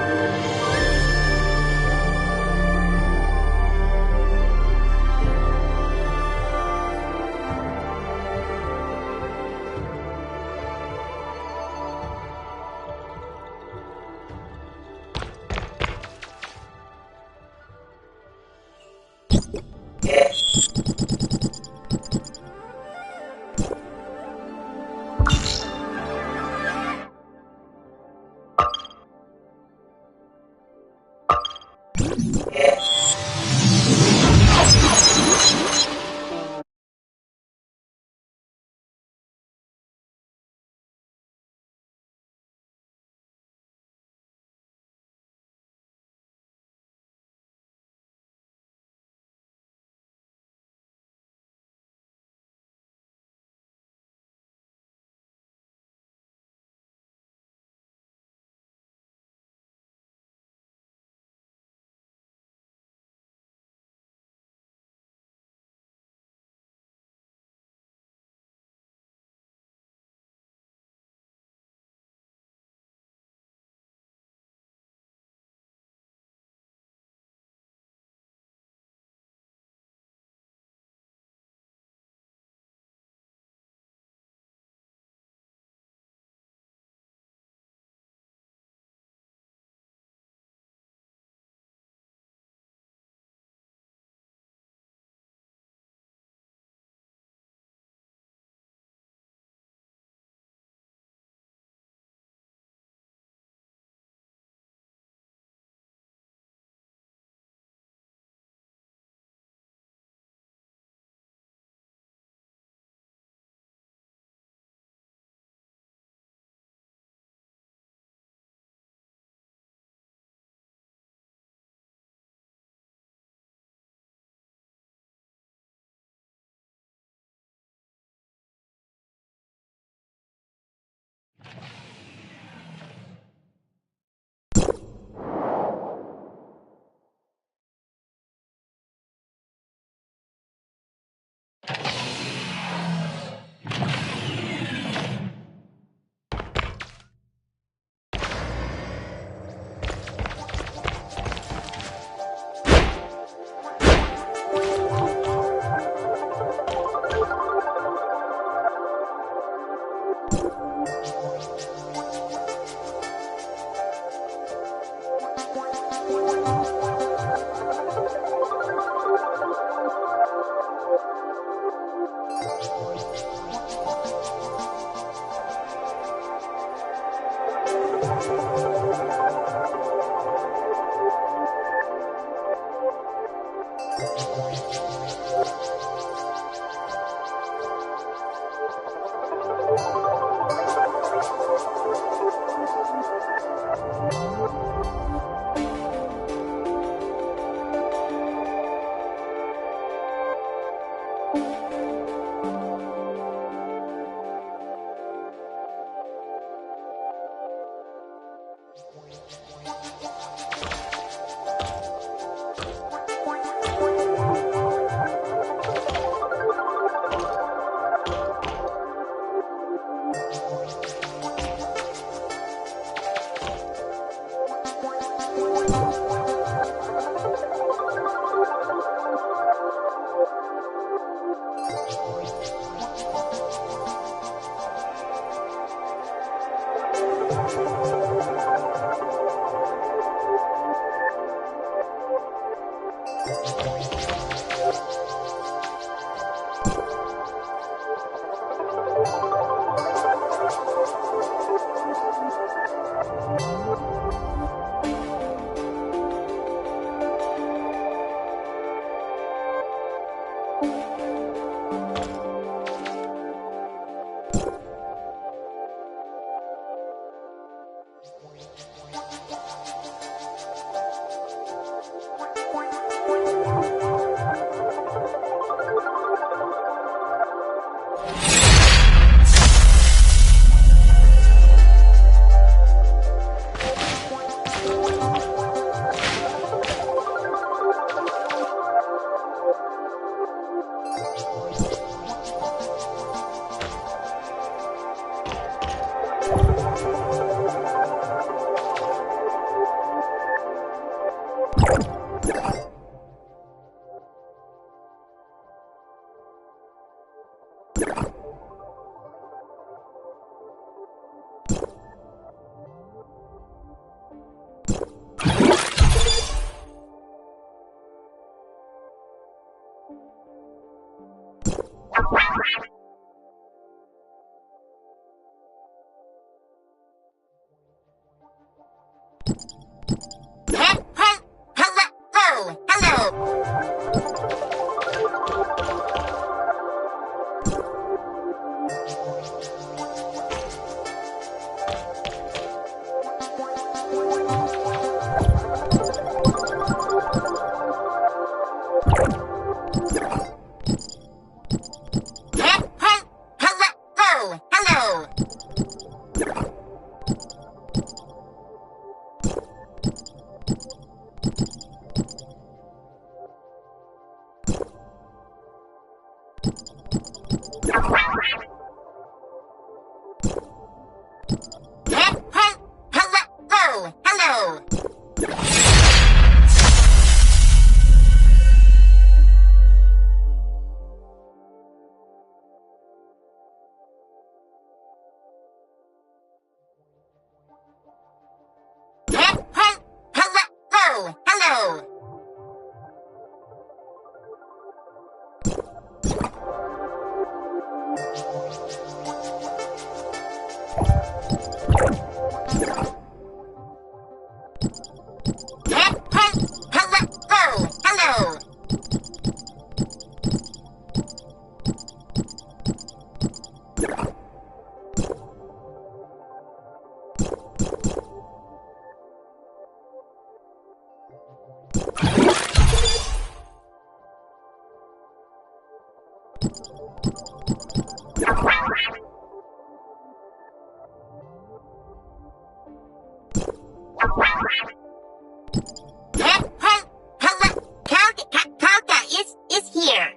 is here.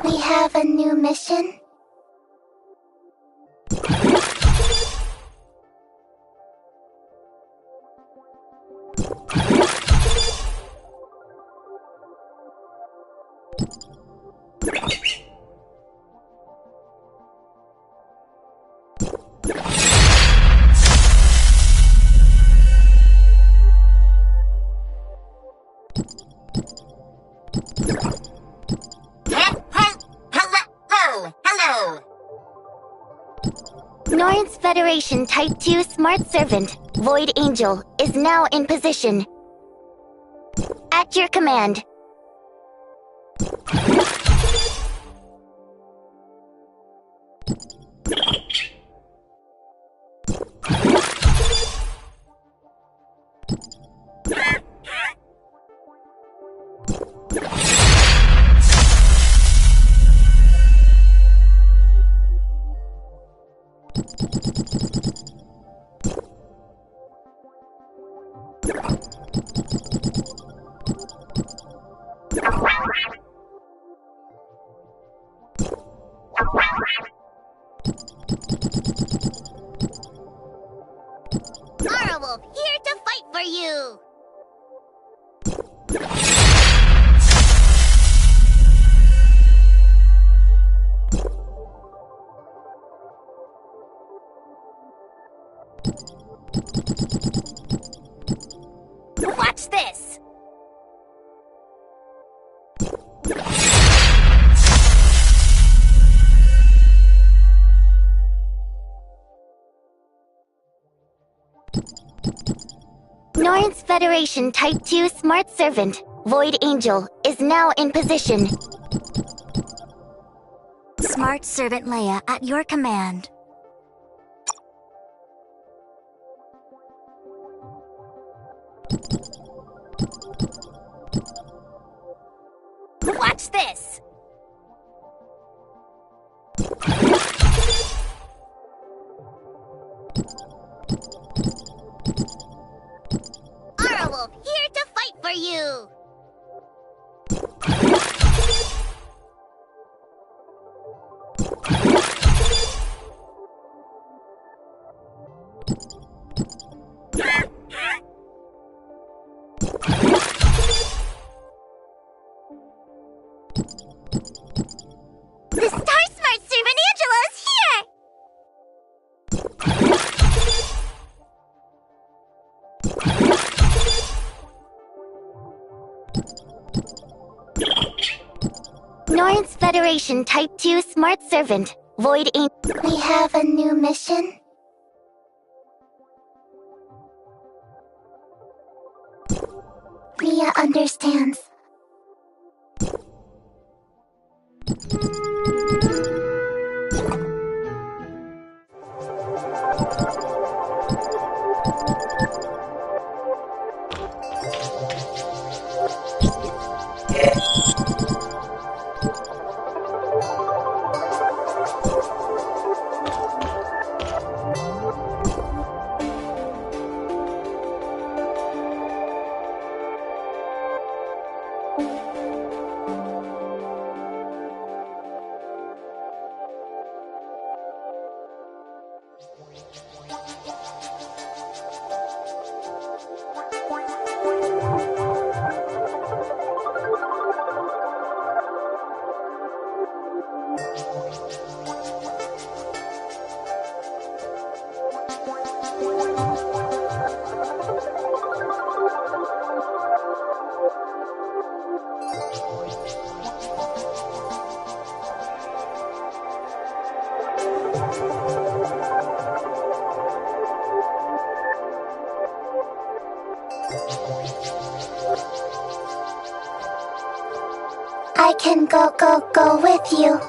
We have a new mission. Norn's Federation Type 2 Smart Servant, Void Angel, is now in position. At your command. Wolf, here to fight for you! Watch this! Norn's Federation Type 2 Smart Servant, Void Angel, is now in position. Smart Servant Leia at your command. Watch this! Wolf, here to fight for you! The Star Smart Servant Angela is here! Norn's Federation Type 2 Smart Servant, Void Angel. We have a new mission. Mia understands. I can go with you.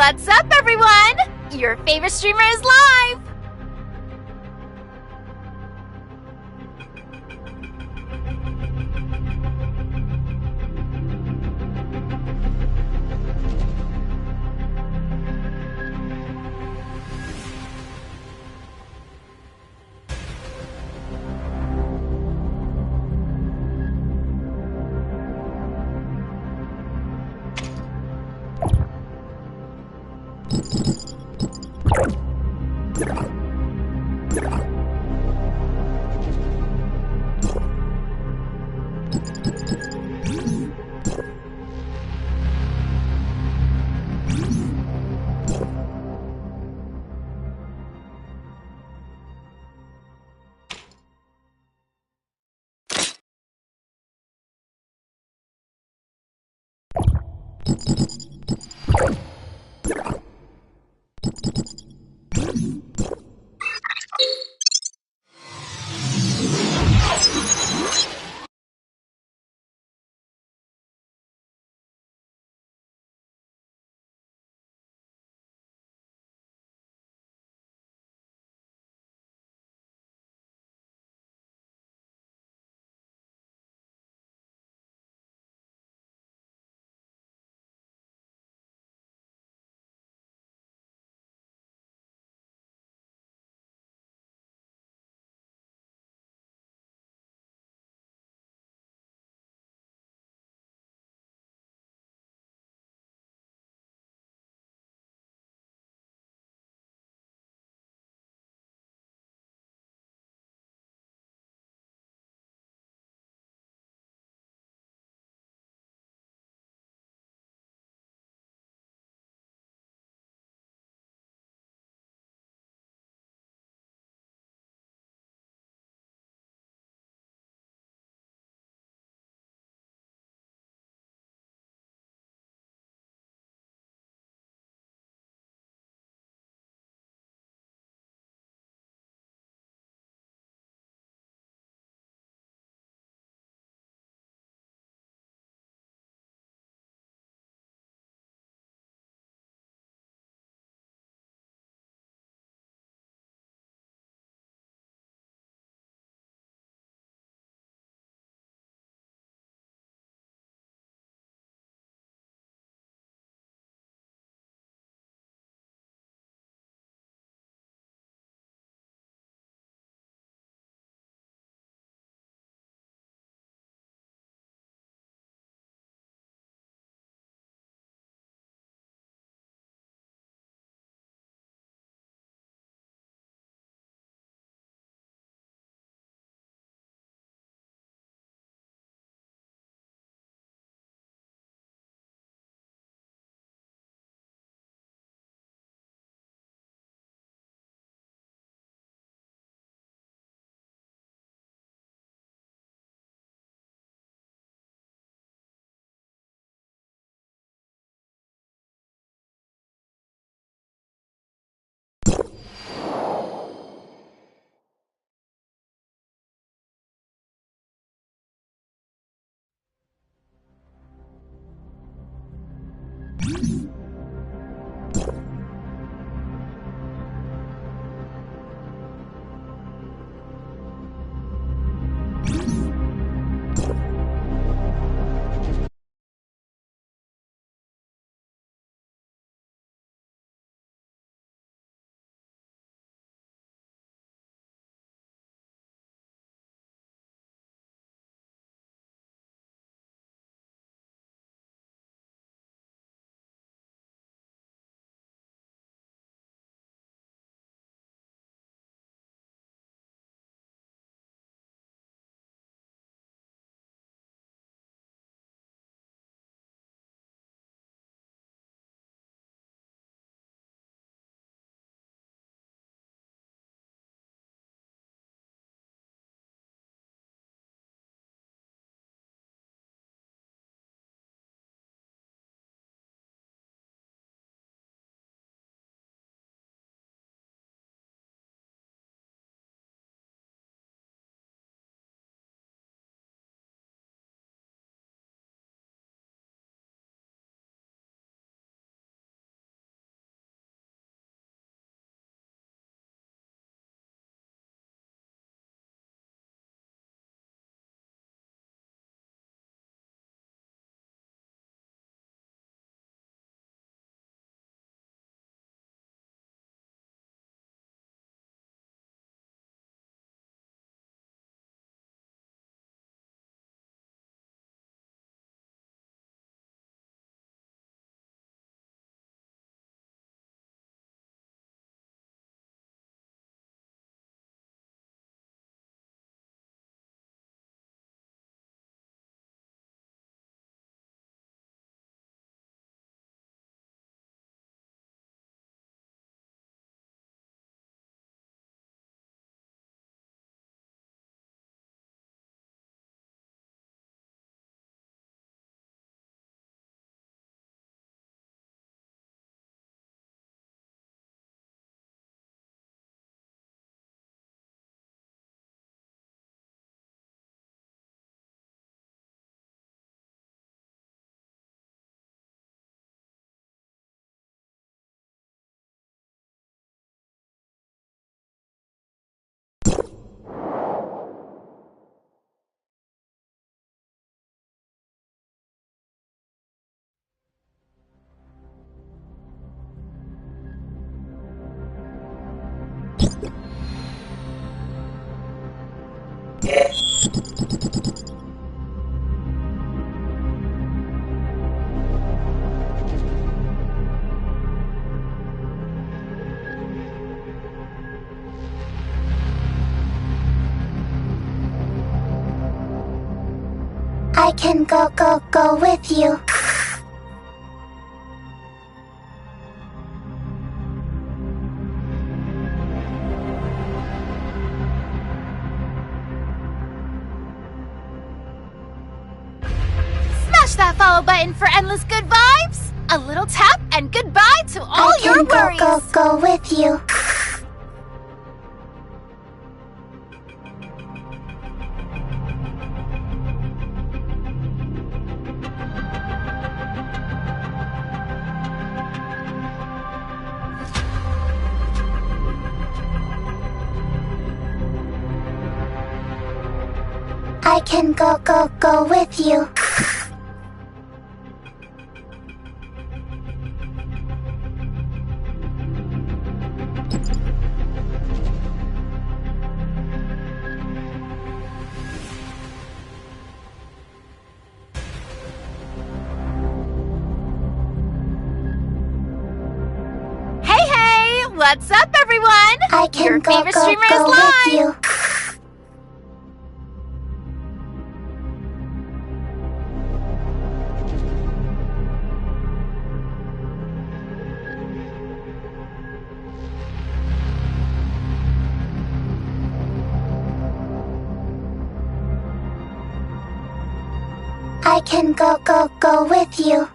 What's up, everyone? Your favorite streamer is live! I can go with you. Smash that follow button for endless good vibes. A little tap and goodbye to all your worries. I can go with you. I can go with you. Hey, what's up, everyone? I can Your favorite streamer is go live. with you. I can go with you.